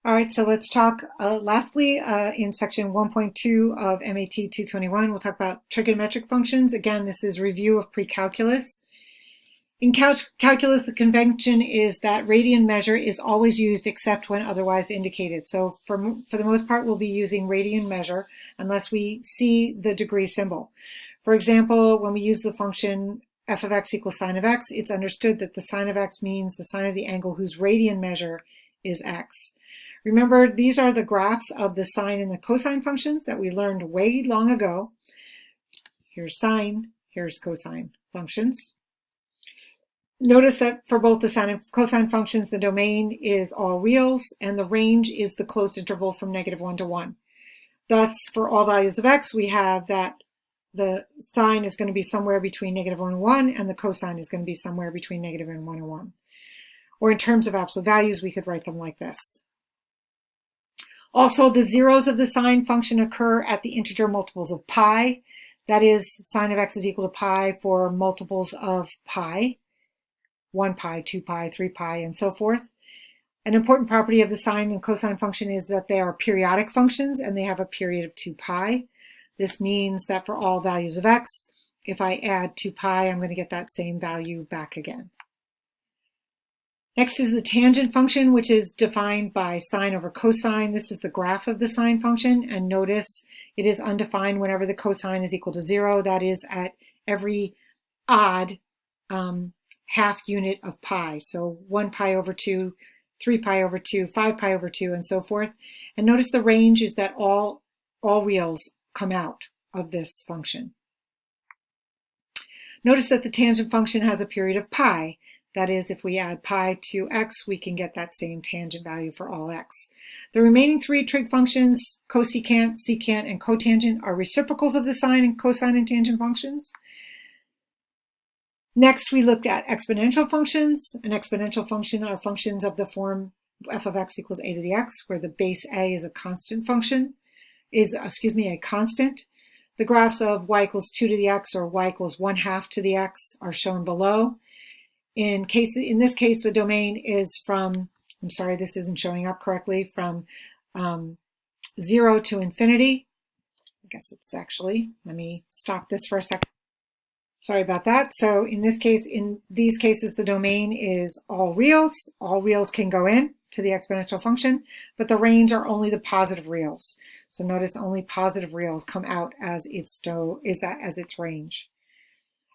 All right, so let's talk lastly in section 1.2 of MAT 221, we'll talk about trigonometric functions. Again, this is review of pre-calculus. In calculus, the convention is that radian measure is always used except when otherwise indicated. So for the most part, we'll be using radian measure unless we see the degree symbol. For example, when we use the function f of x equals sine of x, it's understood that the sine of x means the sine of the angle whose radian measure is x. Remember, these are the graphs of the sine and the cosine functions that we learned way long ago. Here's sine, here's cosine functions. Notice that for both the sine and cosine functions, the domain is all reals, and the range is the closed interval from -1 to 1. Thus, for all values of x, we have that the sine is going to be somewhere between -1 and 1, and the cosine is going to be somewhere between -1 and 1. Or in terms of absolute values, we could write them like this. Also, the zeros of the sine function occur at the integer multiples of pi. That is, sine of x is equal to pi for multiples of pi, 1 pi, 2 pi, 3 pi, and so forth. An important property of the sine and cosine function is that they are periodic functions and they have a period of 2 pi. This means that for all values of x, if I add 2 pi, I'm going to get that same value back again. Next is the tangent function, which is defined by sine over cosine. This is the graph of the sine function, and notice it is undefined whenever the cosine is equal to 0. That is at every odd half unit of pi. So 1 pi over 2, 3 pi over 2, 5 pi over 2, and so forth. And notice the range is that all reals come out of this function. Notice that the tangent function has a period of pi. That is, if we add pi to x, we can get that same tangent value for all x. The remaining three trig functions, cosecant, secant, and cotangent, are reciprocals of the sine and cosine and tangent functions. Next, we looked at exponential functions. An exponential function are functions of the form f of x equals a to the x, where the base a is a constant function, a constant. The graphs of y equals 2 to the x or y equals 1/2 to the x are shown below. In this case, the domain is from, I'm sorry, this isn't showing up correctly, from 0 to infinity. I guess it's actually, let me stop this for a second. Sorry about that. So in this case, in these cases, the domain is all reals. All reals can go in to the exponential function, but the range are only the positive reals. So notice only positive reals come out as its range.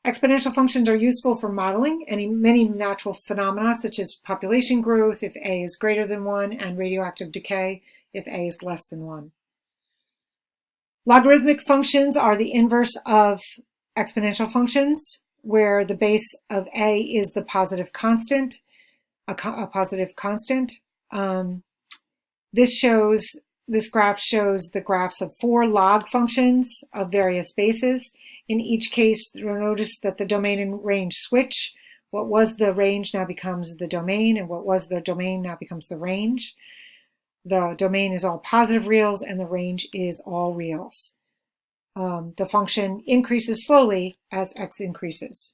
Exponential functions are useful for modeling many natural phenomena, such as population growth if a is greater than 1, and radioactive decay if a is less than 1. Logarithmic functions are the inverse of exponential functions, where the base of a is the positive constant, a positive constant. This graph shows the graphs of 4 log functions of various bases. In each case, you'll notice that the domain and range switch. What was the range now becomes the domain, and what was the domain now becomes the range. The domain is all positive reals, and the range is all reals. The function increases slowly as x increases.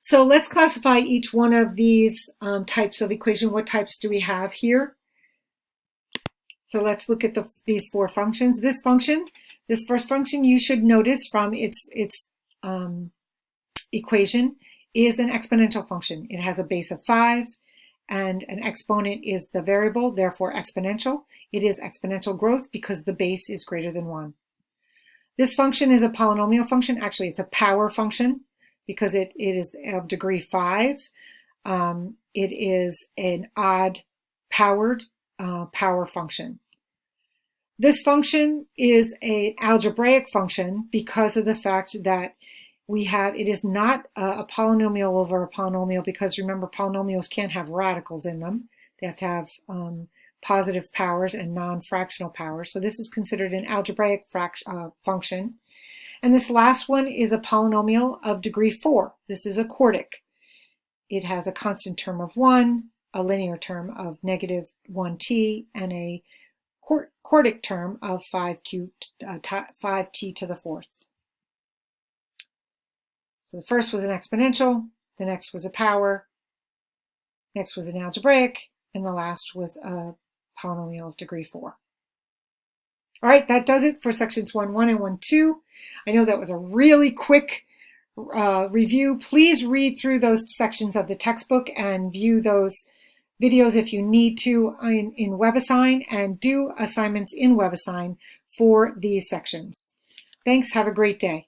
So let's classify each one of these types of equation. What types do we have here? So let's look at these 4 functions. This first function, you should notice from its equation, is an exponential function. It has a base of 5, and an exponent is the variable, therefore exponential. It is exponential growth because the base is greater than 1. This function is a polynomial function. Actually, it's a power function because it is of degree 5. It is an odd powered power function. This function is an algebraic function because of the fact that it is not a polynomial over a polynomial, because remember, polynomials can't have radicals in them. They have to have positive powers and non-fractional powers. So this is considered an algebraic function. And this last one is a polynomial of degree 4. This is a quartic. It has a constant term of 1, a linear term of -1t, and a quartic term of 5t to the 4th. So the first was an exponential, the next was a power, next was an algebraic, and the last was a polynomial of degree 4. All right, that does it for sections 1.1 and 1.2. I know that was a really quick review. Please read through those sections of the textbook and view those videos if you need to in WebAssign, and do assignments in WebAssign for these sections. Thanks, have a great day.